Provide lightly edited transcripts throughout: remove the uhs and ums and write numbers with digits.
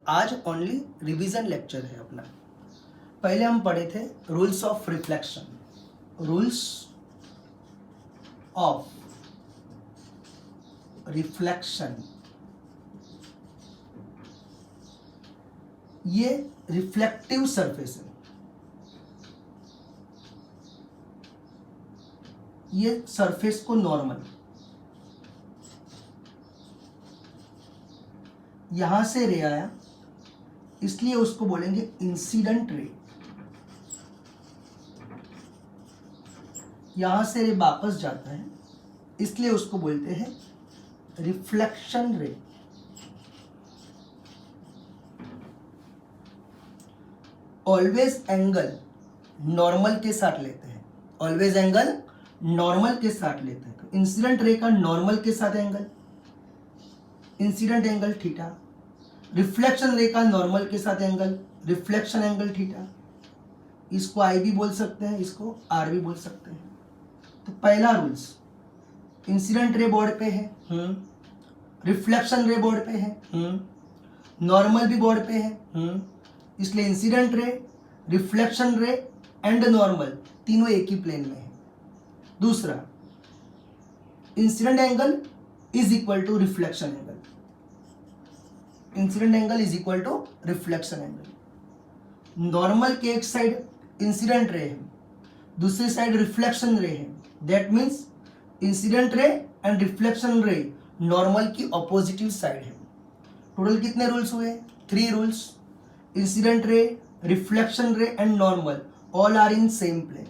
आज only revision lecture है अपना। पहले हम पढ़े थे rules of reflection. Rules of reflection, ये रिफ्लेक्टिव सरफेस है, ये सरफेस को नॉर्मल, यहां से रे आया इसलिए उसको बोलेंगे इंसिडेंट रे, यहां से रे वापस जाता है इसलिए उसको बोलते हैं रिफ्लेक्शन रे। ऑलवेज एंगल नॉर्मल के साथ लेते हैं, ऑलवेज एंगल नॉर्मल के साथ लेते हैं। तो इंसिडेंट रे का नॉर्मल के साथ angle, incident angle theta. Reflection रे का नॉर्मल के साथ एंगल, रिफ्लेक्शन एंगल थीटा। इसको आई भी बोल सकते हैं, इसको आर भी बोल सकते हैं। तो पहला रूल्स, इंसिडेंट रे बोर्ड पे है, रिफ्लेक्शन रे बोर्ड पे है, नॉर्मल भी बोर्ड पे है, इसलिए incident ray, reflection ray and normal तीनों एक ही प्लेन में है। दूसरा, incident angle is equal to reflection angle, incident angle is equal to reflection angle. Normal के एक साइड इंसिडेंट रे है, दूसरी साइड रिफ्लेक्शन रे है, that means incident ray and reflection ray normal की ऑपोजिटिव साइड है। टोटल कितने rules हुए? 3 rules. Incident ray, reflection ray and normal all are in same plane.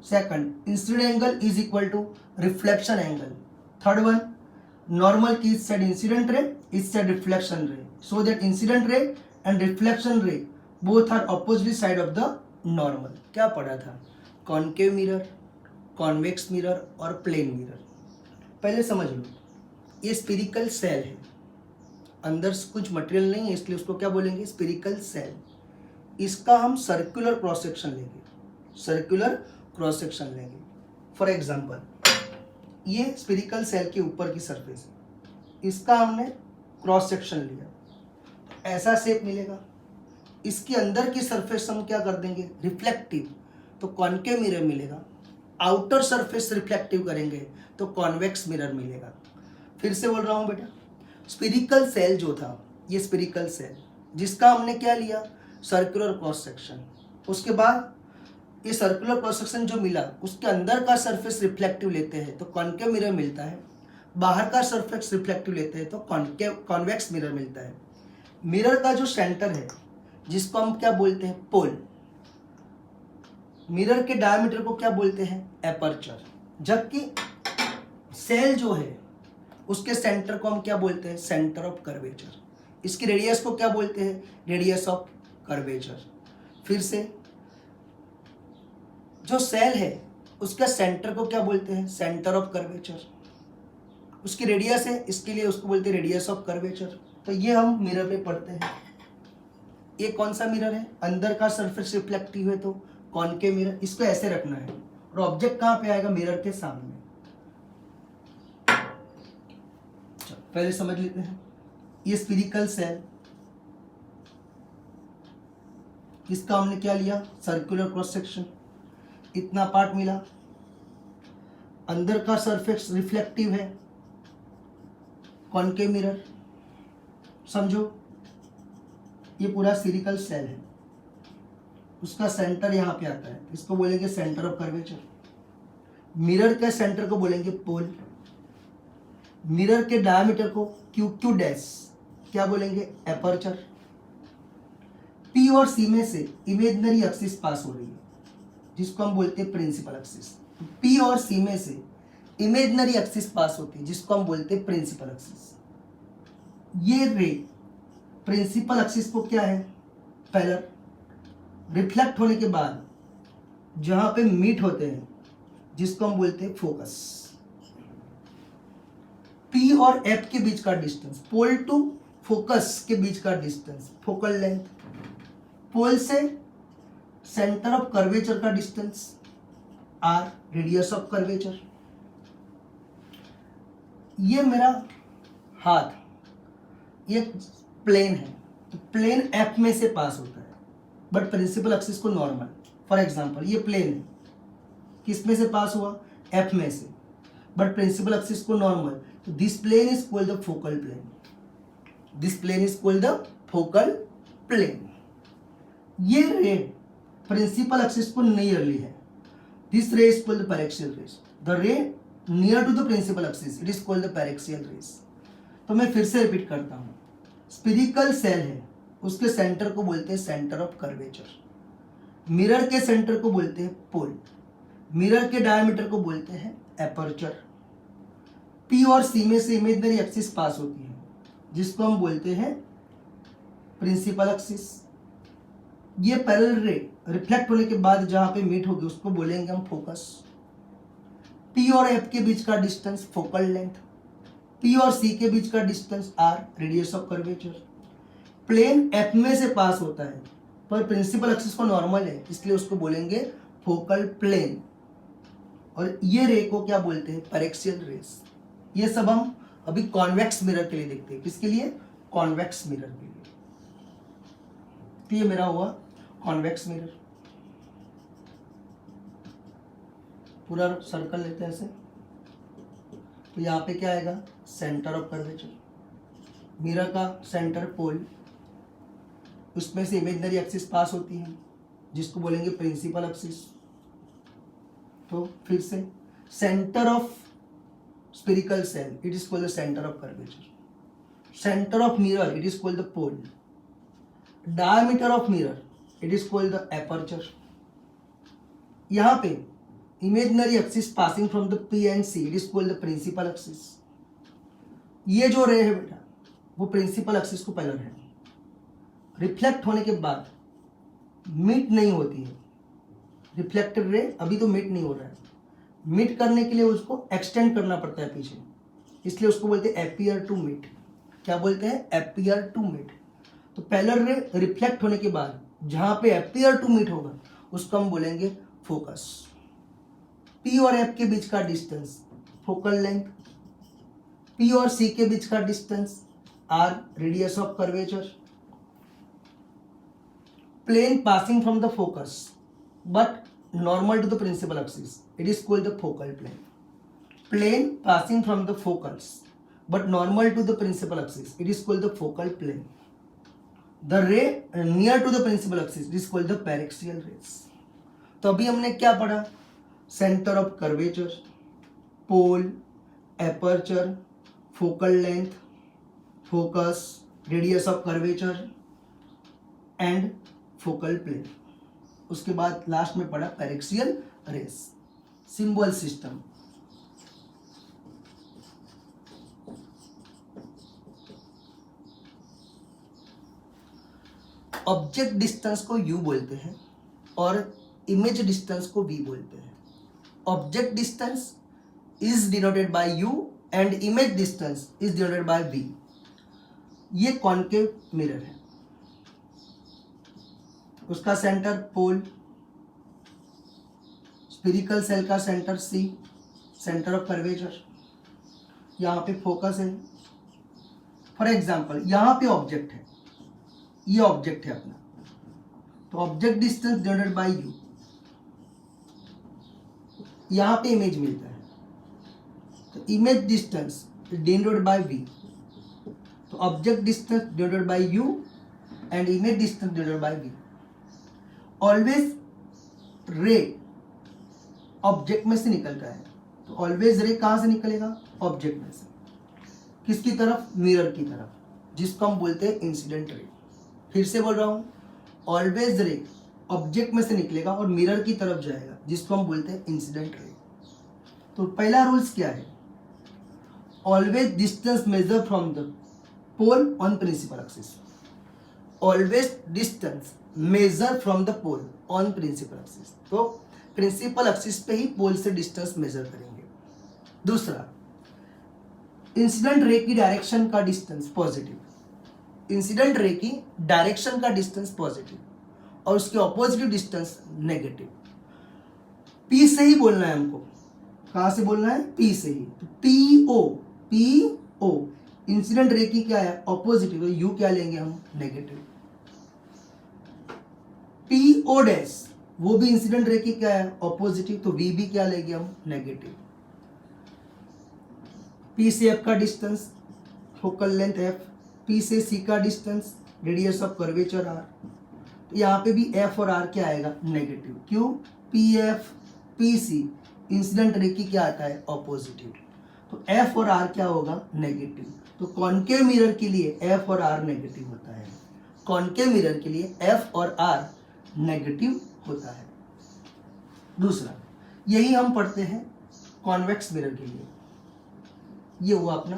Second, incident angle is equal to reflection angle. Third one, normal की इस side incident ray, इस side reflection ray, so that incident ray and reflection ray both are opposite side of the normal. क्या पढ़ा था? Concave mirror, convex mirror और plane mirror. पहले समझ लो, ये स्फेरिकल सेल है, अंदर कुछ मटेरियल नहीं है इसलिए उसको क्या बोलेंगे? Spherical shell. इसका हम सर्कुलर क्रॉस सेक्शन लेंगे, सर्कुलर क्रॉस सेक्शन लेंगे। फॉर एग्जांपल, ये स्फेरिकल सेल के ऊपर की सरफेस है, इसका हमने क्रॉस सेक्शन लिया, ऐसा शेप मिलेगा। इसके अंदर की सरफेस हम क्या कर देंगे? रिफ्लेक्टिव, तो कॉनकेव मिरर मिलेगा। आउटर सरफेस रिफ्लेक्टिव करेंगे तो कॉन्वेक्स मिरर मिलेगा। फिर से बोल रहा हूं बेटा, स्फेरिकल सेल जो था, ये स्फेरिकल सेल जिसका हमने क्या लिया? Circular cross section. उसके बाद ये सर्कुलर क्रॉस सेक्शन जो मिला उसके अंदर का सरफेस रिफ्लेक्टिव लेते हैं तो कॉनकेव मिरर मिलता है, बाहर का सरफेस रिफ्लेक्टिव लेते हैं तो कॉन्वेक्स मिरर मिलता है। मिरर का जो सेंटर है जिसको हम क्या बोलते हैं? पोल। मिरर के डायमीटर को क्या बोलते हैं? एपर्चर। जबकि सेल जो है उसके सेंटर को हम क्या बोलते हैं? Centre of curvature. इसकी रेडियस को क्या बोलते हैं? Radius of curvature. फिर से, जो सेल है उसके सेंटर को क्या बोलते हैं? Centre of curvature. उसकी रेडियस है इसके लिए उसको बोलते हैं रेडियस ऑफ कर्वेचर। तो ये हम मिरर पे पढ़ते हैं। ये कौन सा मिरर है? अंदर का सरफेस रिफ्लेक्टिव है तो कॉनकेव मिरर। इसको ऐसे रखना है और ऑब्जेक्ट कहां पे आएगा? मिरर के सामने। पहले समझ लेते हैं, ये स्फेरिकल सेल, इसका हमने क्या लिया? Circular cross section. इतना पार्ट मिला, अंदर का सरफेस रिफ्लेक्टिव है, कॉनकेव मिरर। समझो, ये पूरा स्फेरिकल सेल है, उसका सेंटर यहां पे आता है, इसको बोलेंगे सेंटर ऑफ कर्वेचर। मिरर के सेंटर को बोलेंगे पोल। मिरर के डायमीटर को क्यू डैश क्या बोलेंगे? एपर्चर। पी और सी में से इमेजिनरी एक्सिस पास हो रही है जिसको हम बोलते हैं प्रिंसिपल एक्सिस। पी और सी में से इमेजिनरी एक्सिस पास होती है जिसको हम बोलते हैं प्रिंसिपल एक्सिस। ये रे प्रिंसिपल एक्सिस को क्या है? पैरेलल। रिफ्लेक्ट होने के बाद जहां पे मीट होते हैं जिसको हम बोलते हैं फोकस। पी और एफ के बीच का डिस्टेंस, पोल टू फोकस के बीच का डिस्टेंस, फोकल लेंथ। पोल से सेंटर ऑफ कर्वेचर का distance R, radius of curvature. ये मेरा हाथ, ये प्लेन है, तो प्लेन एफ में से पास होता है, बट प्रिंसिपल एक्सिस को नॉर्मल। फॉर एग्जांपल ये प्लेन है, किस में से पास हुआ, एफ में से, बट प्रिंसिपल एक्सिस को नॉर्मल, तो this plane is called the focal plane, this plane is called the focal plane. ये रे प्रिंसिपल एक्सिस को नियरली है, this ray is called the paraxial rays, the ray near to the principal axis it is called the paraxial rays. तो मैं फिर से repeat करता हूं, spherical shell है, उसके सेंटर को बोलते हैं सेंटर ऑफ कर्वेचर, मिरर के सेंटर को बोलते हैं पोल, मिरर के डायमीटर को बोलते हैं एपर्चर। पी और सी में से इमेजिनरी एक्सिस पास होती है, जिसको हम बोलते हैं प्रिंसिपल एक्सिस। ये पैरेलल रे रिफ्लेक्ट होने के बाद जहां पे मीट होगी उसको बोलेंगे हम फोकस। पी और एफ के बीच का डिस्टेंस फोकल लेंथ, पी और सी के बीच का distance R radius of curvature. Plane F में से पास होता है पर प्रिंसिपल एक्सिस को नॉर्मल है, इसलिए उसको बोलेंगे फोकल प्लेन। और ये रे को क्या बोलते हैं, पैरेक्सियल रेस। ये सब हम अभी कॉन्वेक्स मिरर के लिए देखते हैं, किसके लिए, कॉन्वेक्स मिरर के लिए। तो ये मेरा हुआ कॉन्वेक्स मिरर, पूरा सर्कल लेते हैं ऐसे, तो यहाँ पे क्या आएगा, सेंटर ऑफ कर्वेचर, मिरर का सेंटर पोल, उसमें से इमेजिनरी एक्सिस पास होती है जिसको बोलेंगे प्रिंसिपल एक्सिस। तो फिर से centre of spherical shell it is called the centre of curvature, centre of mirror it is called the pole, diameter of mirror it is called the aperture. यहाँ पे imaginary axis passing from the P and C it is called the principal axis. ये जो ray है बेटा वो principal axis को parallel है, reflect होने के बाद मीट नहीं होती है, रिफ्लेक्टेड रे अभी तो मीट नहीं हो रहा है, मीट करने के लिए उसको एक्सटेंड करना पड़ता है पीछे, इसलिए उसको बोलते हैं एपियर टू मीट। क्या बोलते हैं, एपियर टू मीट। तो पैरेलल रे रिफ्लेक्ट होने के बाद जहां पे एपियर टू मीट होगा उसको हम बोलेंगे फोकस। पी और एफ के बीच का डिस्टेंस फोकल लेंथ, पी और सी के बीच का distance R radius of curvature. Plane passing from the focus but normal to the principal axis it is called the focal plane. Plane passing from the focus but normal to the principal axis it is called the focal plane. The ray near to the principal axis it is called the paraxial rays. तो अभी हमने क्या पढ़ा, centre of curvature, pole, aperture, focal length, focus, radius of curvature and focal plane. उसके बाद last में पढ़ा paraxial rays. Symbol system, object distance को यू बोलते हैं और इमेज डिस्टेंस को वी बोलते हैं। Object distance is denoted by you and image distance is denoted by V. ये कॉन्केव मिरर है, उसका सेंटर पोल, स्फेरिकल सेल का centre C, centre of curvature, यहाँ पे फोकस है। फॉर एग्जांपल यहाँ पे ऑब्जेक्ट है, ये ऑब्जेक्ट है अपना, तो object distance divided by u, यहाँ पे इमेज मिलता है, तो image distance divided by v, तो object distance divided by you and image distance divided by v. Always ray object में से निकलता है, तो ऑलवेज रे कहाँ से निकलेगा, ऑब्जेक्ट में से, किसकी तरफ, मिरर की तरफ, जिसको हम बोलते हैं इंसिडेंट रे। फिर से बोल रहा हूँ, ऑलवेज रे ऑब्जेक्ट में से निकलेगा और मिरर की तरफ जाएगा, जिसको हम बोलते हैं इंसिडेंट रे। तो पहला रूल्स क्या है, always distance measure from the pole on principal axis, always distance measure from the pole on principal axis. तो प्रिंसिपल एक्सिस पे ही पोल से डिस्टेंस मेजर करेंगे। दूसरा, इंसिडेंट रे की डायरेक्शन का डिस्टेंस पॉजिटिव, इंसिडेंट रे की डायरेक्शन का डिस्टेंस पॉजिटिव और उसके ऑपोजिट डिस्टेंस नेगेटिव। पी से ही बोलना है हमको, कहां से बोलना है, पी से ही। तो पी ओ इंसिडेंट रे की क्या है, ऑपोजिटिव, तो यू क्या लेंगे हम, नेगेटिव। पी ओ डैश वो भी इंसिडेंट रे की क्या है, ऑपोजिटिव, तो वी भी क्या लेंगे हम, नेगेटिव। पी से एफ का distance, focal length F, P से सी का distance, radius of curvature R, तो यहाँ पे भी एफ और आर क्या आएगा, नेगेटिव। क्यों, P F P C incident ray की क्या आता है, ऑपोजिटिव, तो एफ और आर क्या होगा, नेगेटिव। तो कॉन्केव मिरर के लिए एफ और आर नेगेटिव होता है, कॉन्केव मिरर के लिए एफ और आर नेगेटिव होता है। दूसरा, यही हम पढ़ते हैं कॉन्वेक्स मिरर के लिए, ये हुआ अपना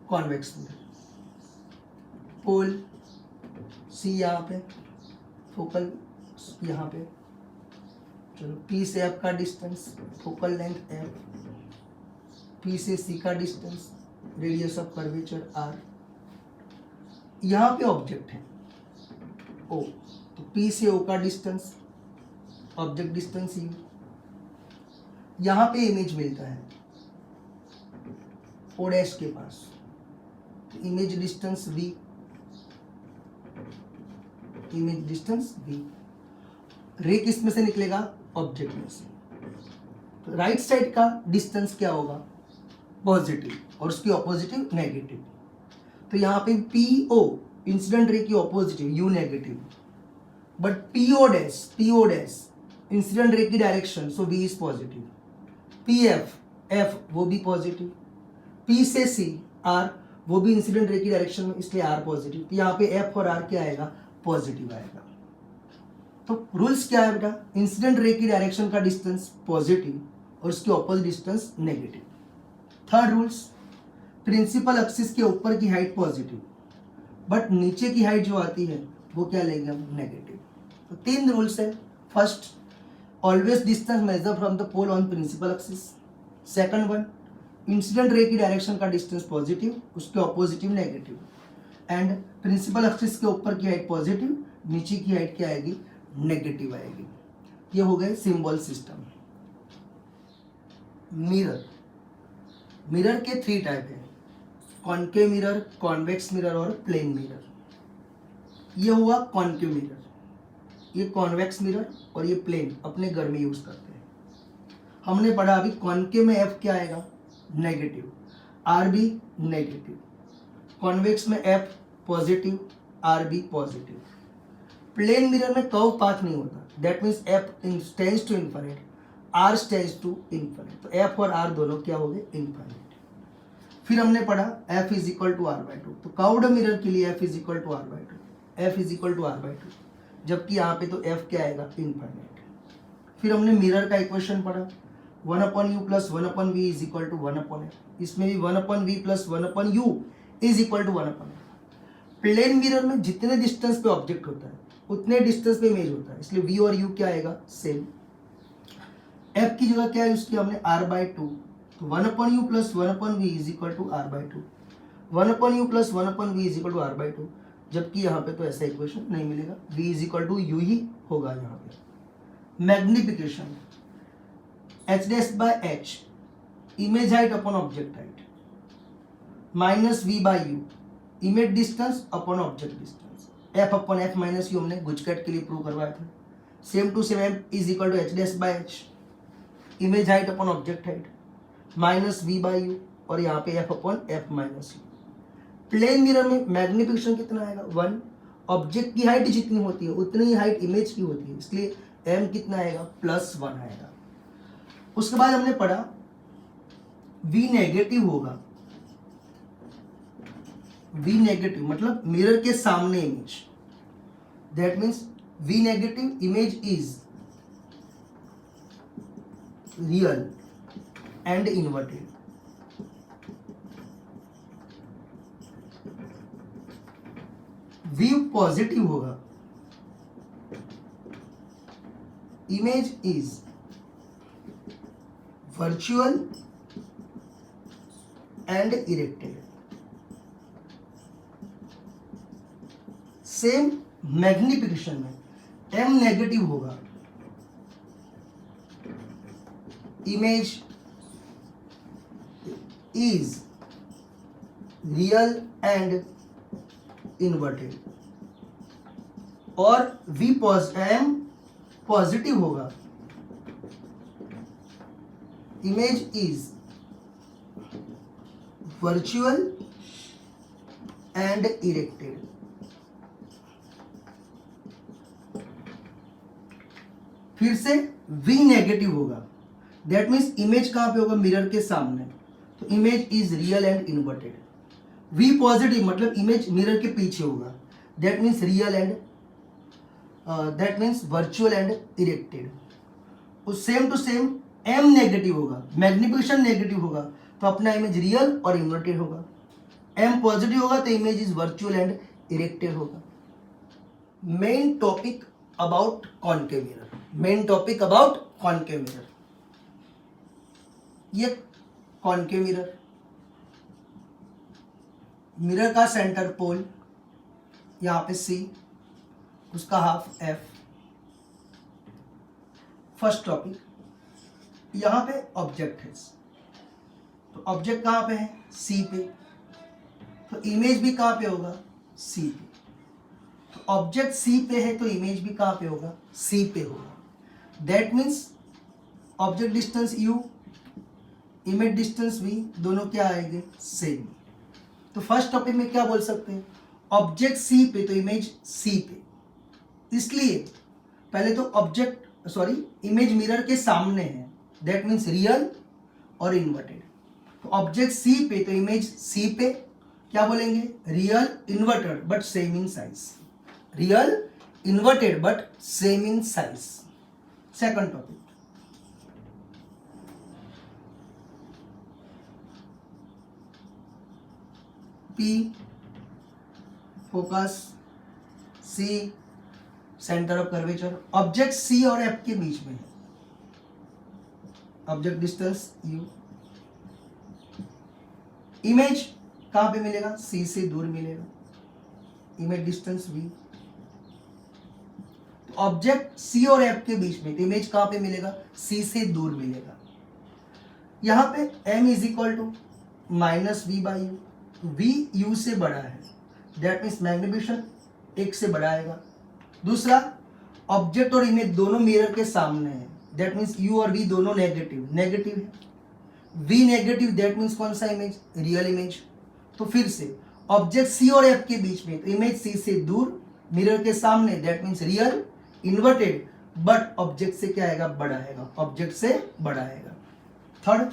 कॉन्वेक्स मिरर, पोल सी यहाँ पे, फोकल यहाँ पे, चलो पी से एफ का distance, focal length F, P से सी का distance, radius of curvature R, यहाँ पे ऑब्जेक्ट है ओ, तो पी से ओ का डिस्टेंस, ऑब्जेक्ट डिस्टेंस यू, यहाँ पे इमेज मिलता है ओ डैश के पास, तो image distance v, image distance v, रे किस में से निकलेगा, ऑब्जेक्ट में से, तो राइट साइड का डिस्टेंस क्या होगा, पॉजिटिव, और उसकी ऑपोजिटिव नेगेटिव, तो यहाँ पे PO इंसिडेंट रे की opposite U negative, but PO dash incident ray की direction, so V is positive, F वो भी पॉजिटिव, P से C R वो भी इंसिडेंट रे की डायरेक्शन में, इसलिए R पॉजिटिव, तो यहाँ पे F और R क्या आएगा, पॉजिटिव आएगा। तो रूल्स क्या है बेटा, इंसिडेंट रे की डायरेक्शन का डिस्टेंस पॉजिटिव और उसकी opposite distance negative. Third rules, principal axis के ऊपर की हाइट पॉजिटिव, बट नीचे की हाइट जो आती है वो क्या लेंगे हम, नेगेटिव। तो तीन रूल्स है। First, always distance measure from the pole on principal axis. Second one, incident ray की डायरेक्शन का डिस्टेंस पॉजिटिव, उसके opposite negative, and principal axis के ऊपर की हाइट पॉजिटिव, नीचे की हाइट क्या आएगी, नेगेटिव आएगी। ये हो गए सिंबल सिस्टम। मिरर, मिरर के 3 टाइप है, कॉन्केव मिरर, कॉन्वेक्स मिरर और प्लेन मिरर। ये हुआ कॉन्केव मिरर, ये कॉन्वेक्स मिरर और ये प्लेन अपने घर में यूज करते हैं। हमने पढ़ा अभी कॉन्केव में एफ क्या आएगा, नेगेटिव, आर भी नेगेटिव, कॉन्वेक्स में एफ पॉजिटिव, आर भी पॉजिटिव। प्लेन मिरर में कर्व पाथ नहीं होता, that means F tends to infinite, R tends to infinite, तो एफ और आर दोनों क्या हो गए, इनफिनिट। फिर हमने पढ़ा F is equal to R by two, तो कर्व्ड मिरर के लिए F is equal to R by two, F is equal to R by two, जबकि यहाँ पे तो एफ क्या आएगा, इनफिनिट। फिर हमने मिरर का इक्वेशन पढ़ा, 1/u plus 1/v is equal to 1/f, इसमें भी 1/v plus 1/u is equal to 1/f। Plane mirror में जितने डिस्टेंस पे ऑब्जेक्ट होता है उतने डिस्टेंस पे इमेज होता है, इसलिए v और u क्या आएगा, सेम। f की जगह क्या है उसकी, हमने r बाई टू, तो 1/u plus 1/v is equal to r by two, 1/u plus 1/v is equal to r by two, जबकि यहाँ पे तो ऐसा इक्वेशन नहीं मिलेगा, v is equal to u ही होगा यहाँ पे। Magnification, h dash by h, image height upon object height, minus v by u, image distance upon object distance, f upon f minus u हमने गुजकट के लिए प्रूव करवाया था। Same to same f is equal to h dash by h, image height upon object height, minus v by u, और यहाँ पे f upon f minus u। Plane mirror में मैग्निफिकेशन कितना आएगा, 1, ऑब्जेक्ट की हाइट जितनी होती है उतनी ही हाइट इमेज की होती है, इसलिए m कितना आएगा, +1 आएगा। उसके बाद हमने पढ़ा v नेगेटिव होगा, v नेगेटिव मतलब मिरर के सामने image, that means v negative image is real and inverted. v positive होगा, image is virtual and erected. Same magnification में m नेगेटिव होगा, इमेज इज रियल एंड इन्वर्टेड, और एम पॉजिटिव होगा, image is virtual and erected. फिर से V negative होगा, that means image कहां पे होगा, मिरर के सामने, तो image is real and inverted. V positive मतलब इमेज मिरर के पीछे होगा, that means real and that means virtual and erected. Same to same M negative होगा, मैग्निफिकेशन नेगेटिव होगा, तो अपना इमेज रियल और इन्वर्टेड होगा। M पॉजिटिव होगा तो image is virtual and erected होगा। Main topic about concave mirror, main topic about concave mirror. ये कॉनकेव मिरर, मिरर का सेंटर पोल यहां पे C, उसका हाफ F। फर्स्ट टॉपिक, यहां पे ऑब्जेक्ट है, तो ऑब्जेक्ट कहां पे है, C पे, तो इमेज भी कहां पे होगा, C पे। तो ऑब्जेक्ट C पे है तो इमेज भी कहां पे होगा, C पे होगा। That means object distance U, image distance V, दोनों क्या आएंगे, सेम। तो फर्स्ट टॉपिक में क्या बोल सकते हैं, ऑब्जेक्ट C पे तो इमेज C पे, इसलिए पहले तो ऑब्जेक्ट इमेज मिरर के सामने है, दैट मीन्स रियल और इन्वर्टेड। तो ऑब्जेक्ट C पे तो इमेज C पे, क्या बोलेंगे, real inverted but same in size, real inverted but same in size. Second topic, P focus, C centre of curvature, object C और F के बीच में है, ऑब्जेक्ट डिस्टेंस U, इमेज कहां पे मिलेगा, C से दूर मिलेगा, इमेज डिस्टेंस V। तो ऑब्जेक्ट C और F के बीच में, तो इमेज कहां पे मिलेगा, C से दूर मिलेगा। यहां पे M is equal to minus V by U, V U से बड़ा है, दैट मीन्स मैग्निफिकेशन 1 से बड़ा आएगा। दूसरा, ऑब्जेक्ट और इमेज दोनों मिरर के सामने है, दैट मीन्स U और V दोनों नेगेटिव है, V नेगेटिव, दैट मीन्स कौन सा इमेज, रियल इमेज। तो फिर से ऑब्जेक्ट C और F के बीच में, तो इमेज C से दूर, मिरर के सामने, that means real inverted but object से क्या आएगा, बड़ा आएगा, ऑब्जेक्ट से बड़ा आएगा। Third,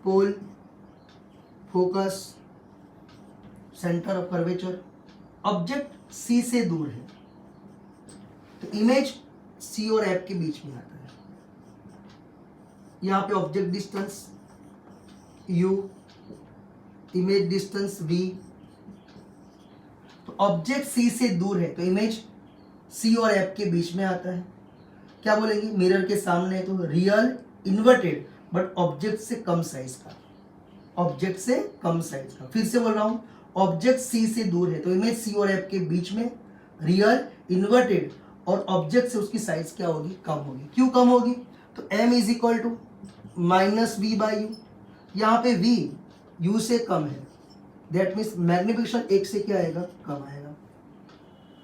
pole focus centre of curvature, object C से दूर है तो इमेज C और F के बीच में आता है। यहां पे object distance U, image distance V, तो ऑब्जेक्ट C से दूर है तो इमेज C और F के बीच में आता है। क्या बोलेंगे, मिरर के सामने है तो रियल इन्वर्टेड बट ऑब्जेक्ट से कम साइज का, ऑब्जेक्ट से कम साइज का। फिर से बोल रहा हूं, ऑब्जेक्ट C से दूर है तो इमेज C और F के बीच में, रियल इन्वर्टेड, और ऑब्जेक्ट से उसकी साइज क्या होगी, कम होगी। क्यों कम होगी, तो M is equal to minus V by U, यहाँ पे V U से कम है, दैट मीन्स मैग्निफिकेशन 1 से क्या आएगा, कम आएगा।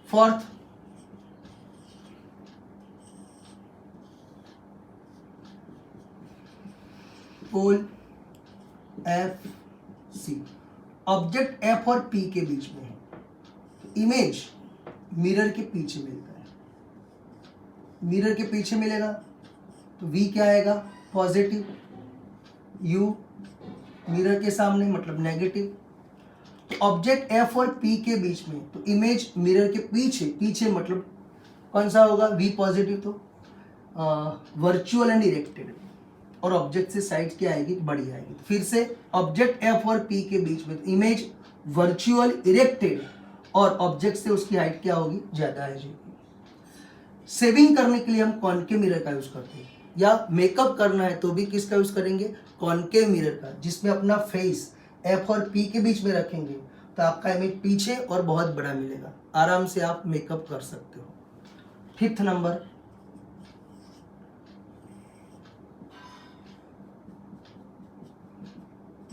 फोर्थ, पोल F C, ऑब्जेक्ट F और P के बीच में है, इमेज मिरर के पीछे मिलता है, मिरर के पीछे मिलेगा तो V क्या आएगा, पॉजिटिव, U मिरर के सामने मतलब नेगेटिव। तो ऑब्जेक्ट F और P के बीच में, तो इमेज मिरर के पीछे, पीछे मतलब कौन सा होगा, V पॉजिटिव, तो वर्चुअल एंड इरेक्टेड, और ऑब्जेक्ट से साइड क्या आएगी, बड़ी आएगी। तो फिर से ऑब्जेक्ट F और P के बीच में, तो इमेज वर्चुअल इरेक्टेड, और ऑब्जेक्ट से उसकी हाइट क्या होगी, ज्यादा आएगी। सेविंग करने के लिए हम कॉनकेव मिरर का यूज करते हैं, या मेकअप करना है तो भी किसका यूज करेंगे, कॉनकेव मिरर का, जिसमें अपना फेस F और P के बीच में रखेंगे तो आपका इमेज पीछे और बहुत बड़ा मिलेगा, आराम से आप मेकअप कर सकते हो। फिफ्थ नंबर,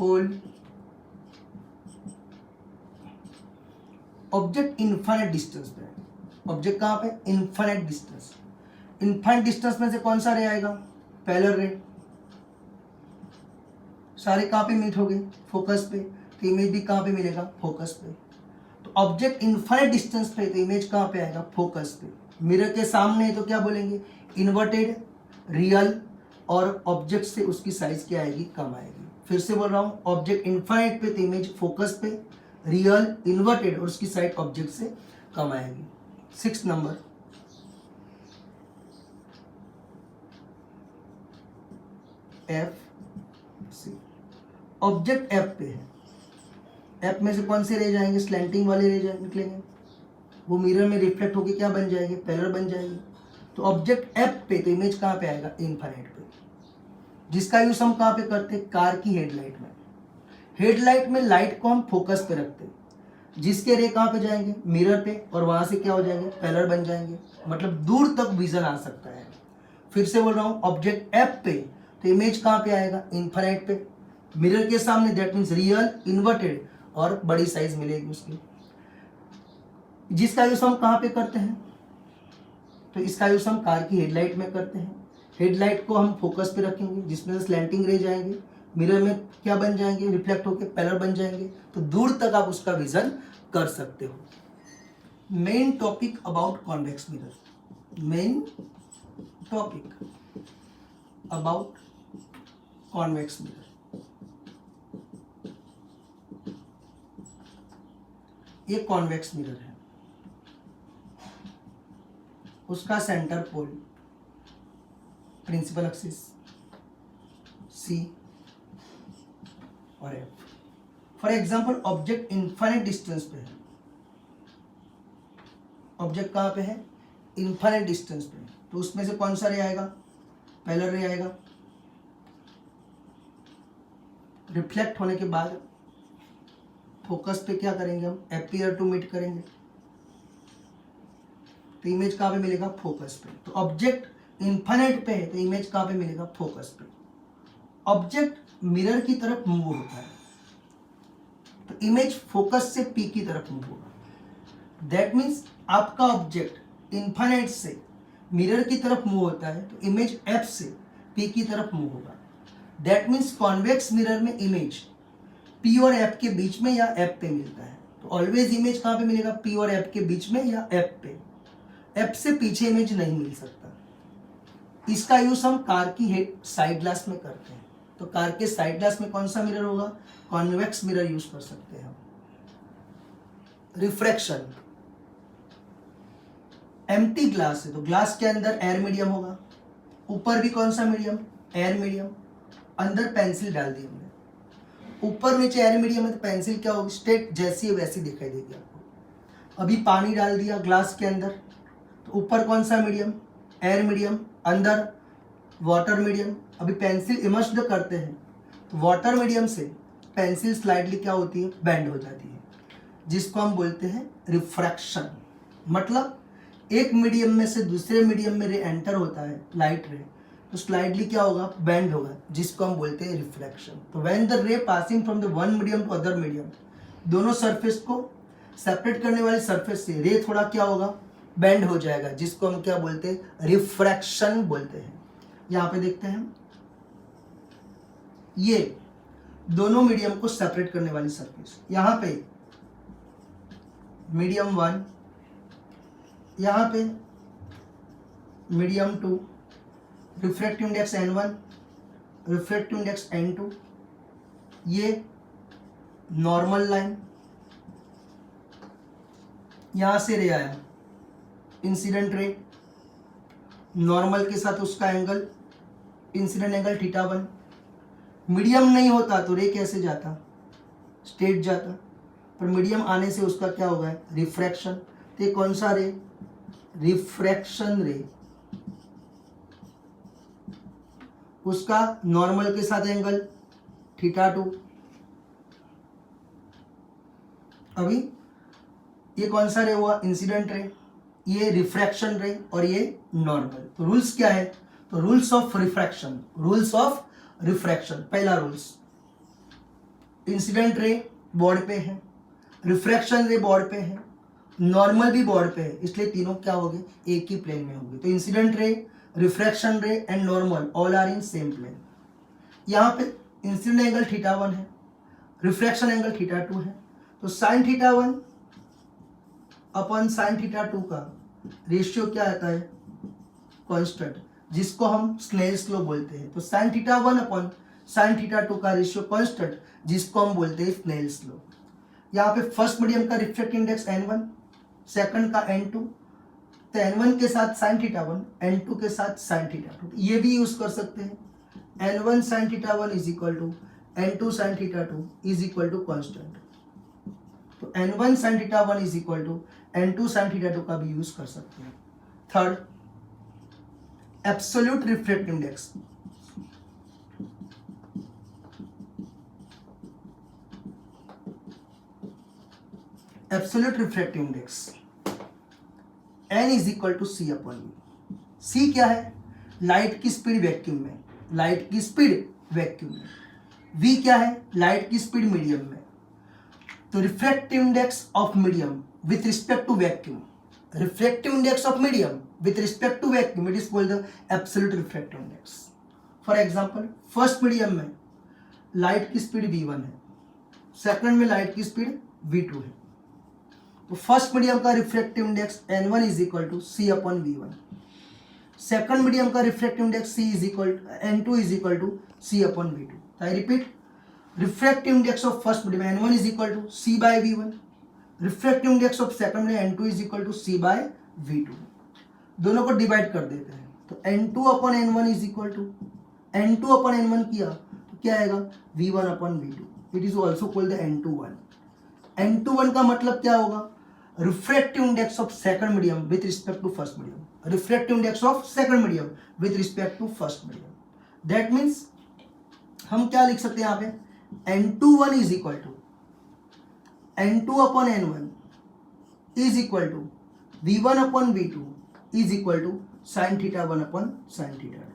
पोल, ऑब्जेक्ट इनफाइनाइट डिस्टेंस पे है। ऑब्जेक्ट कहाँ पे? Infinite distance. इनफाइनाइट डिस्टेंस में से कौन सा रे आएगा? पैरेलल रे। सारे कहाँ पे मीट हो गए? फोकस पे। तो इमेज भी कहाँ पे मिलेगा? फोकस पे। तो ऑब्जेक्ट इनफाइनाइट डिस्टेंस पे, तो इमेज कहाँ पे आएगा? फोकस पे। मिरर के सामने है तो क्या बोलेंगे? इन्वर्टेड, रियल, और ऑब्जेक्ट से उसकी साइज क्या आएगी? कम आएगी। फिर से बोल रहा हूँ, ऑब्जेक्ट इनफाइनाइट पे तो इमेज फोकस पे, रियल, इन्वर्टेड और उसकी साइज ऑब्जेक्ट से कम आएगी। 6 number, F C. Object F पे है। एफ में से कौन से रे जाएंगे? स्लैंटिंग वाले रे निकलेंगे, वो मिरर में रिफ्लेक्ट होके क्या बन जाएंगे? पैरेलल बन जाएंगे। तो ऑब्जेक्ट एफ पे तो इमेज कहाँ पे आएगा? इनफाइनाइट पे। जिसका यूज हम कहाँ पे करते हैं? कार की हेडलाइट में। हेडलाइट में लाइट को हम फोकस पे रखते हैं, जिसके रे कहाँ पे जाएंगे? मिरर पे, और वहां से क्या हो जाएंगे? पैरेलल बन जाएंगे, मतलब दूर तक विजन आ सकता है। फिर से बोल रहा हूँ, ऑब्जेक्ट एफ पे तो इमेज कहाँ पे आएगा? इनफाइनाइट पे। मिरर के सामने, दैट मीन्स रियल, इन्वर्टेड और बड़ी साइज मिलेगी उसकी। जिसका यूज हम कहाँ पे करते हैं? तो इसका यूज हम कार की हेडलाइट में करते हैं। हेडलाइट को हम फोकस पे रखेंगे, जिसमें से स्लैंटिंग रे जाएंगे, मिरर में क्या बन जाएंगे? रिफ्लेक्ट होकर पैरेलल बन जाएंगे, तो दूर तक आप उसका विजन कर सकते हो। Main topic about convex mirror. Main topic about convex mirror. ये कॉन्वेक्स मिरर है, उसका सेंटर पोल प्रिंसिपल एक्सिस सी और F. For example, object infinite distance पे है। ऑब्जेक्ट कहाँ पे है? इनफाइनाइट डिस्टेंस पे। तो उसमें से कौन सा रे आएगा? पैरेलल रे आएगा। रिफ्लेक्ट होने के बाद फोकस पे क्या करेंगे हम? अपीयर टू मीट करेंगे, तो इमेज कहाँ पे मिलेगा? फोकस पे। तो ऑब्जेक्ट इनफाइनाइट पे है तो इमेज कहाँ पे मिलेगा? फोकस पे। ऑब्जेक्ट मिरर की तरफ मूव होता है तो इमेज फोकस से पी की तरफ मूव होगा। दैट मीन्स आपका ऑब्जेक्ट इनफाइनाइट से मिरर की तरफ मूव होता है तो इमेज एफ से पी की तरफ मूव होगा। दैट मीन्स कॉन्वेक्स मिरर में इमेज पी और एफ के बीच में या एफ पे मिलता है। तो ऑलवेज इमेज कहाँ पे मिलेगा? पी और एफ के बीच में या एफ पे। एफ से पीछे इमेज नहीं मिल सकता। इसका यूज हम कार की हेड साइड ग्लास में करते हैं। तो कार के साइड ग्लास में कौन सा मिरर होगा? कॉन्वेक्स मिरर यूज कर सकते हैं हम। रिफ्रैक्शन, एम्प्टी ग्लास है तो ग्लास के अंदर एयर मीडियम होगा, ऊपर भी कौन सा मीडियम? Air medium. अंदर पेंसिल डाल दी हमने, ऊपर नीचे एयर मीडियम है तो पेंसिल क्या होगी? स्ट्रेट जैसी है वैसी दिखाई देगी आपको। अभी पानी डाल दिया ग्लास के अंदर तो ऊपर कौन सा मीडियम? एयर मीडियम, अंदर वाटर मीडियम। अभी पेंसिल इमर्स्ड करते हैं तो वाटर मीडियम से पेंसिल स्लाइडली क्या होती है? बेंड हो जाती है, जिसको हम बोलते हैं रिफ्रैक्शन। मतलब एक मीडियम में से दूसरे मीडियम में रे एंटर होता है, लाइट रे, तो स्लाइडली क्या होगा? बेंड होगा, जिसको हम बोलते हैं रिफ्रैक्शन। तो when the ray passing from the one medium to other medium, दोनों सरफेस को सेपरेट करने वाली सरफेस से रे थोड़ा क्या होगा? बेंड हो जाएगा, जिसको हम क्या बोलते हैं? रिफ्रैक्शन बोलते हैं। यहां पे देखते हैं, ये दोनों मीडियम को सेपरेट करने वाली सरफेस, यहां पे मीडियम 1, यहां पे medium 2, refractive index n1, refractive index n2, ये नॉर्मल लाइन, यहां से रे आया इंसिडेंट रे, नॉर्मल के साथ उसका एंगल, इंसिडेंट एंगल θ1। मीडियम नहीं होता तो रे कैसे जाता? स्ट्रेट जाता, पर मीडियम आने से उसका क्या होगा? रिफ्रैक्शन। तो ये कौन सा रे? रिफ्रैक्शन रे। उसका नॉर्मल के साथ एंगल θ2। अभी ये कौन सा रे हुआ? इंसिडेंट रे, ये रिफ्रैक्शन रे और ये नॉर्मल। तो रूल्स क्या है? तो rules of refraction, rules of refraction. पहला रूल्स, इंसिडेंट रे बोर्ड पे है, रिफ्रैक्शन रे बोर्ड पे है, नॉर्मल भी बोर्ड पे है, इसलिए तीनों क्या हो गए, एक ही प्लेन में होंगे। तो incident ray, refraction ray and normal all are in same plane. यहाँ पे इंसिडेंट एंगल θ1 है, रिफ्रैक्शन एंगल θ2 है, तो साइन θ1 अपन साइन θ2 का रेशियो क्या आता है, कांस्टेंट, जिसको हम स्नेल्स लॉ बोलते हैं। तो साइन θ1 अपन साइन θ2 का रेशियो कांस्टेंट, जिसको हम बोलते हैं स्नेल्स लॉ। यहाँ पे फर्स्ट मीडियम का रिफ्रैक्टिव इंडेक्स n1, सेकंड का n2, तो n1 के साथ साइन θ1, n2 के साथ साइन θ2, ये भी यूज कर सकते हैं। n1 sine θ1 is equal to n2 sine θ2 is equal to constant, तो n1 sine θ1 is equal to n2 sine θ2 का भी यूज कर सकते हैं। Third, absolute refractive index. Absolute refractive index n is equal to c upon v. C क्या है, light की speed vacuum में, लाइट की स्पीड वैक्यूम में। v क्या है, लाइट की स्पीड मीडियम में। तो refractive index of medium with respect to vacuum, refractive index of medium with respect to vacuum, it is called the absolute refractive index. For example, first medium में light की speed v1 है, second में light की speed v2 है। तो first medium का refractive index n1 is equal to c upon v1, second medium का refractive index c is equal n2 is equal to c upon v2। I repeat, refractive index of first medium n1 is equal to c by v1, refractive index of second medium n2 is equal to c by v2। दोनों को divide कर देते हैं, तो n2 upon n1 is equal to n2 upon n1 किया तो क्या आएगा, v1 upon v2। It is also called the n21। n21 का मतलब क्या होगा, refractive index of second medium with respect to first medium, refractive index of second medium with respect to first medium. That means हम क्या लिख सकते हैं यहाँ पे, n21 is equal to n2 upon n1 is equal to v1 upon v2 is equal to sine θ1 upon sine θ2।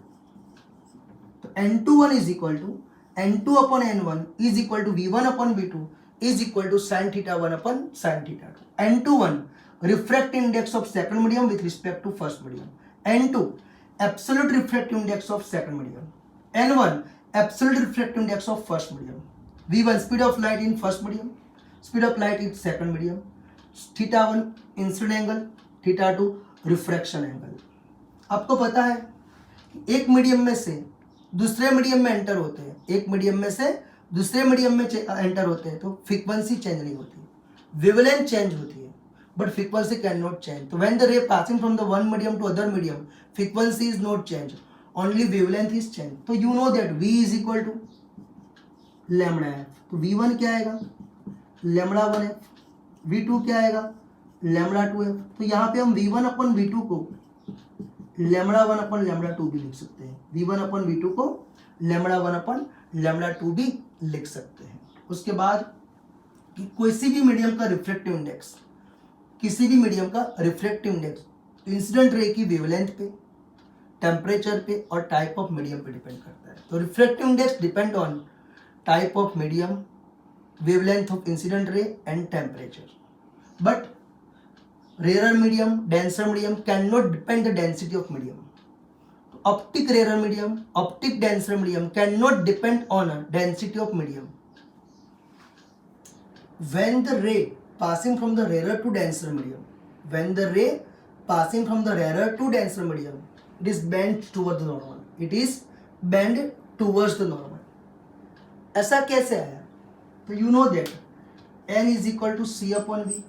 तो n21 is equal to n2 upon n1 is equal to v1 upon v2 is equal to sine θ1 upon sine θ2। n21 refractive index of second medium with respect to first medium, n2 absolute refractive index of second medium, n1 absolute refractive index of first medium. v1 speed of light in first medium, speed of light in second medium, θ1 incident angle, θ2 refraction angle. आपको पता है एक medium में से दूसरे medium में enter होते हैं, एक मीडियम में से दूसरे मीडियम में एंटर होते हैं तो फ्रीक्वेंसी चेंज नहीं होती, वेवलेंथ चेंज होती है, but frequency can not change. तो when the ray passing from the one medium to other medium, frequency is not change, only wavelength is change. तो you know that v is equal to lambda f, तो v1 क्या आएगा, lambda 1f, v2 क्या आएगा, lambda 2f। तो यहाँ पे हम v1 अपन v2 को लैम्बडा 1 अपन लैम्बडा 2 भी लिख सकते हैं, v1 अपन v2 को लैम्बडा 1 अपन लैम्बडा 2 भी लिख सकते हैं। उसके बाद कि किसी भी मीडियम का रिफ्रैक्टिव इंडेक्स, किसी भी मीडियम का रिफ्रैक्टिव इंडेक्स इंसिडेंट रे की वेवलेंथ पे, टेम्परेचर पे और टाइप ऑफ मीडियम पे डिपेंड करता है। तो refractive index depend on type of medium, wavelength of incident ray and temperature, but rarer medium, denser medium cannot depend the density of medium. Optic rarer medium, optic denser medium cannot depend on a density of medium. When the ray passing from the rarer to denser medium, when the ray passing from the rarer to denser medium, it is bent towards the normal. It is bent towards the normal. ऐसा कैसे आया? तो you know that n is equal to c upon v.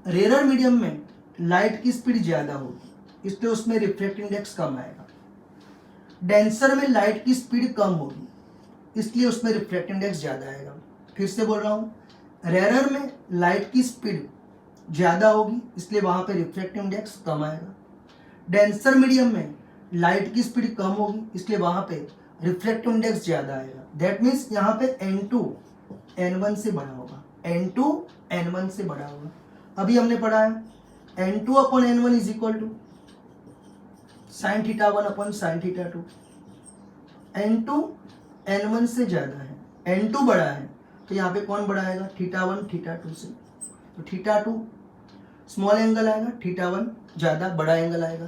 Rare medium में light की speed ज्यादा होगी, इसलिए उसमें रिफ्रैक्टिव इंडेक्स कम आएगा। डेंसर में लाइट की स्पीड कम होगी, इसलिए उसमें रिफ्रैक्टिव इंडेक्स ज्यादा आएगा। फिर से बोल रहा हूँ, रेयर में लाइट की स्पीड ज्यादा होगी, इसलिए वहां पे रिफ्रैक्टिव इंडेक्स कम आएगा। डेंसर मीडियम में लाइट की स्पीड कम होगी, इसलिए वहां पे रिफ्रैक्टिव इंडेक्स ज्यादा आएगा। दैट मीन्स यहाँ पे n2 n1 से बड़ा होगा, n2 n1 से बड़ा होगा। अभी हमने पढ़ा है n2 upon n1 is equal to sine θ1 upon sine θ2। n2 n1 से ज्यादा है, N2 बड़ा है तो यहाँ पे कौन बड़ा आएगा, θ1 θ2 से, तो θ2 स्मॉल एंगल आएगा, θ1 ज़्यादा बड़ा एंगल आएगा।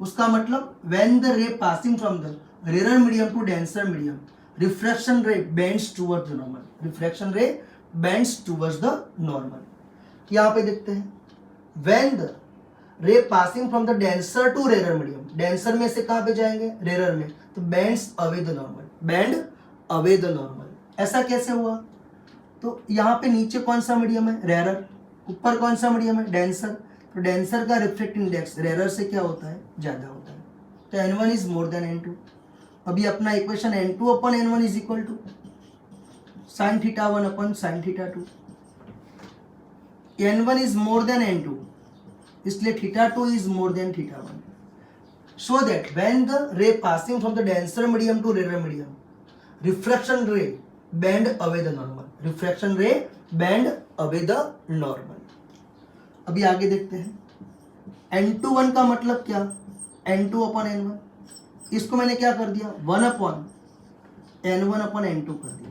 उसका मतलब when the ray passing from the rare medium to denser medium, refraction ray bends towards the normal, refraction ray bends towards the normal. यहाँ पे देखते हैं when the ray passing from the denser to rare medium, denser में से कहाँ पे जाएंगे, rare में, तो bends away the normal, bend away the normal. ऐसा कैसे हुआ, तो यहाँ पे नीचे कौन सा मीडियम है, रेयर, ऊपर कौन सा मीडियम है, डेंसर, तो डेंसर का रिफ्लेक्ट इंडेक्स रेयर से क्या होता है, ज़्यादा होता है, तो N1 is more than N2। अभी अपना equation N2 upon N1 is equal to sin θ1 upon sin θ2, N1 is more than N2, इसलिए θ2 is more than θ1, so that when the ray passing from the denser medium to rarer medium, refraction ray bend away the normal, refraction ray bend away the normal। अभी आगे देखते हैं N21 का मतलब क्या, N2 upon N1, इसको मैंने क्या कर दिया 1 अपन N1 अपन N2 कर दिया,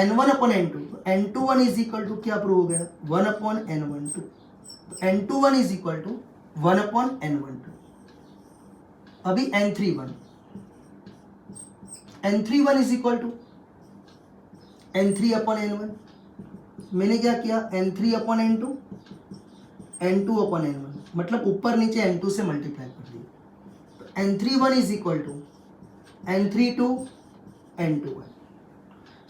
N1 अपन N2, तो N21 इज इक्वल टू क्या प्रूव हो गया 1 अपन N12, तो N21 is equal to 1 upon N12। अभी N31, N31 is equal to N3 upon N1, मैंने क्या किया N3 अपन N2, N2 अपन N1, मतलब ऊपर नीचे N2 से मल्टीप्लाई कर दिया, तो N31 is equal to N32 N21,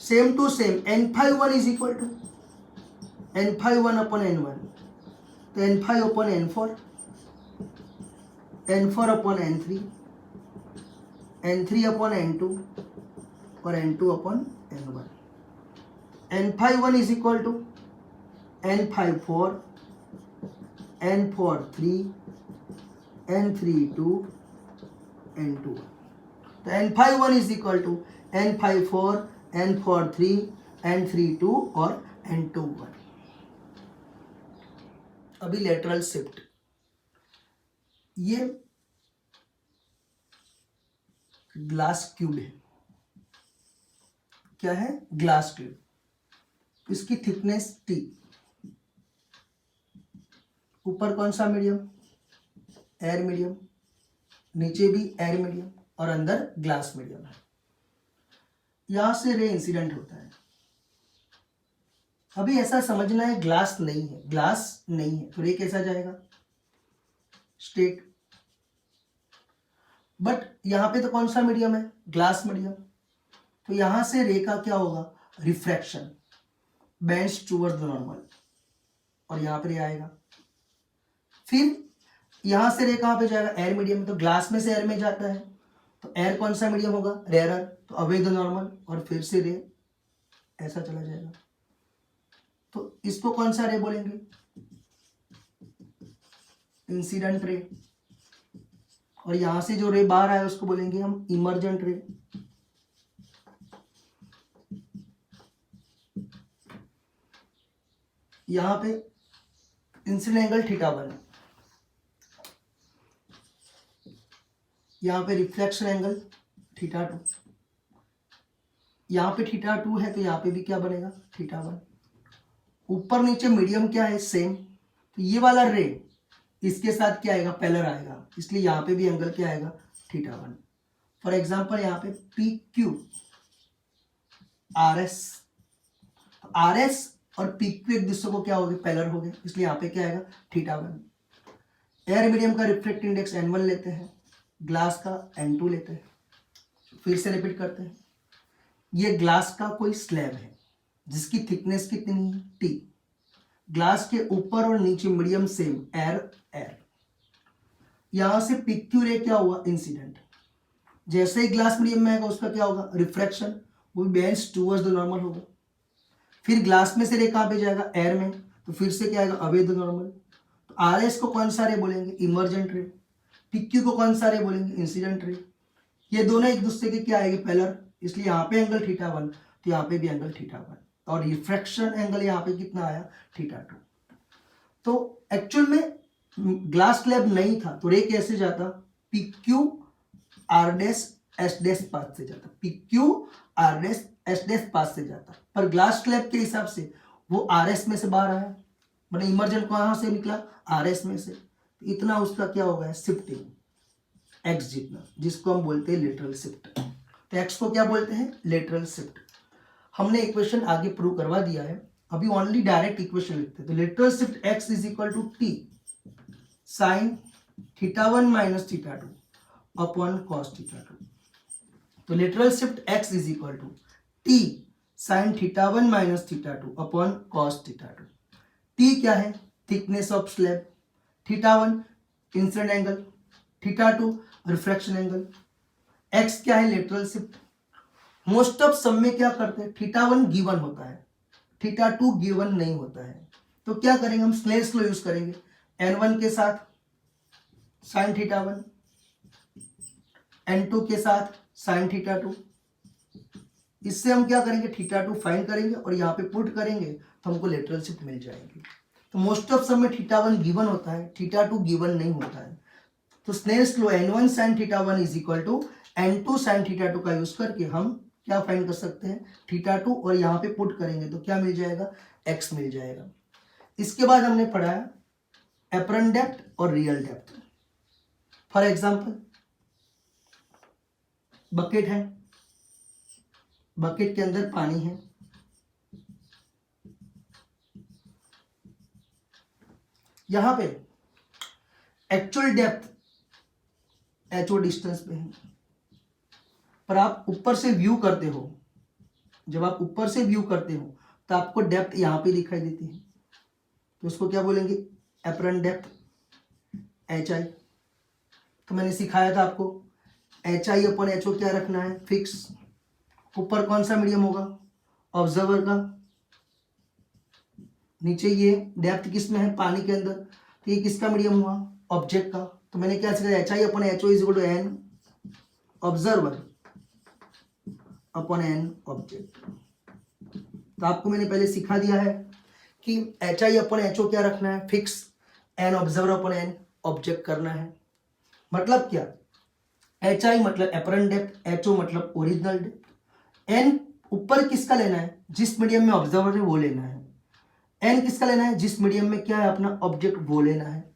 same to same N51 is equal to N51 upon N1, तो N5 अपन N4, N4 अपन N3, N3 अपन N2 और N2 upon N1, N51 is equal to N54 N43 N32 N21, तो N51 is equal to N54 N43 N32 और N21। अभी lateral shift, ये glass cube है, क्या है glass cube, इसकी thickness T, ऊपर कौन सा मीडियम, एयर मीडियम, नीचे भी एयर मीडियम और अंदर ग्लास मीडियम है, यहां से रे इंसिडेंट होता है। अभी ऐसा समझना है ग्लास नहीं है, ग्लास नहीं है तो रे कैसा जाएगा, स्ट्रेट, बट यहां पे तो कौन सा मीडियम है, ग्लास मीडियम, तो यहां से रे का क्या होगा, refraction bends towards the normal, और यहां पर आएगा, फिर यहां से रे कहां पे जाएगा, एयर मीडियम में, तो ग्लास में से एयर में जाता है, तो एयर कौन सा मीडियम होगा, रेयर, तो अवे द नॉर्मल, और फिर से रे ऐसा चला जाएगा, तो इसको कौन सा रे बोलेंगे, इंसिडेंट रे, और यहां से जो रे बाहर आया उसको बोलेंगे हम इमर्जेंट रे। यहां पे इंसिडेंट एंगल θ1, यहां पे रिफ्लेक्शन एंगल θ2, यहां पे θ2 है तो यहां पे भी क्या बनेगा θ1, ऊपर नीचे मीडियम क्या है सेम, तो ये वाला रे इसके साथ क्या आएगा, पैरेलल आएगा, इसलिए यहां पे भी एंगल क्या आएगा θ1। फॉर एग्जांपल यहाँ पे PQ RS, RS और PQ एक दूसरे को क्या हो गए, पैरेलल हो गए, इसलिए यहाँ पे क्या आएगा θ1। एयर मीडियम का रिफ्लेक्ट इंडेक्स N1 लेते हैं, ग्लास का N2 लेते हैं, फिर से रिपीट करते हैं, ये ग्लास का कोई स्लैब है जिसकी थिकनेस कितनी है T, ग्लास के ऊपर और नीचे मीडियम सेम एयर एयर, यहां से PQ रे क्या हुआ, इंसिडेंट, जैसे ही ग्लास मीडियम में आएगा उसका क्या होगा, रिफ्रैक्शन, वो बेंड्स टुवर्ड्स द नॉर्मल होगा, फिर ग्लास में से रे कहां पे जाएगा, एयर में, तो फिर से क्या आएगा, अवे द नॉर्मल, तो RS को कौन सा रे बोलेंगे, इमर्जेंट रे, PQ को कौन सा रे बोलेंगे, इंसिडेंट रे, ये दोनों एक दूसरे के क्या आएंगे, पैरेलल, इसलिए यहाँ पे एंगल θ1 तो यहाँ पे भी एंगल θ1, और रिफ्रैक्शन एंगल यहाँ पे कितना आया θ2। तो एक्चुअल में ग्लास स्लैब नहीं था तो रे कैसे जाता, PQ R' S' पाथ से जाता, PQ R' एच डैश पास से जाता, पर ग्लास स्लैब के हिसाब से वो आर एस में से बाहर आया, मतलब इमर्जेंट कहाँ से निकला, आर एस में से, इतना उसका क्या होगा, शिफ्टिंग एक्स जितना, जिसको हम बोलते हैं लेटरल शिफ्ट। तो एक्स को क्या बोलते हैं, लेटरल शिफ्ट। हमने इक्वेशन आगे प्रूव करवा दिया है, अभी ओनली डायरेक्ट इक्वेशन लिखते हैं। तो lateral shift X is equal to T sine theta 1 minus theta 2 upon cos theta 2। तो lateral shift X is equal to T sine theta 1 minus theta 2 upon cos theta 2। T क्या है, thickness of slab, theta 1 incident angle, theta 2 refraction angle, X क्या है, lateral shift. Most of सब में क्या करते हैं, थीटा 1 गिवन होता है, थीटा 2 गिवन नहीं होता है। तो क्या करेंगे, हम स्नेल्स लॉ यूज करेंगे, n1 के साथ साइन थीटा 1, n2 के साथ साइन थीटा 2। इससे हम क्या करेंगे, थीटा 2 फाइंड करेंगे और यहाँ पे पुट करेंगे तो हमको लेटरल शिफ्ट मिल जाएगी। तो मोस्ट ऑफ सब में थीटा 1 गिवन होता है, थीटा 2 गिवन नहीं होता है। तो Snell's law n1 sin θ1 is equal to n2 sin θ2 का यूज करके हम क्या फाइंड कर सकते हैं, θ2, और यहाँ पे पुट करेंगे तो क्या मिल जाएगा, x मिल जाएगा। इसके बाद हमने पढ़ा है एपरेंट डेप्थ और real depth. For example bucket है, बकेट के अंदर पानी है, यहां पे एक्चुअल डेप्थ एचओ डिस्टेंस पे है, पर आप ऊपर से व्यू करते हो, जब आप ऊपर से व्यू करते हो तो आपको डेप्थ यहां पे दिखाई देती है, तो उसको क्या बोलेंगे, एपरेंट डेप्थ एच आई। तो मैंने सिखाया था आपको एच आई अपन एच ओ क्या रखना है, फिक्स। ऊपर कौन सा मीडियम होगा, ऑब्जर्वर का, नीचे ये डेप्थ किस में है, पानी के अंदर, तो ये किसका मीडियम हुआ, ऑब्जेक्ट का। तो मैंने क्या सिखाया, H I upon H O is equal to N observer upon N object. तो आपको मैंने पहले सिखा दिया है कि एच आई अपन एच ओ क्या रखना है, fix, N observer upon N object करना है। मतलब क्या, एच आई मतलब एपरेंट डेप्थ, एच ओ मतलब ओरिजिनल डेप्थ। एन ऊपर किसका लेना है, जिस मीडियम में ऑब्जर्वर है वो लेना है। एन किसका लेना है, जिस मीडियम में क्या है अपना ऑब्जेक्ट वो लेना है।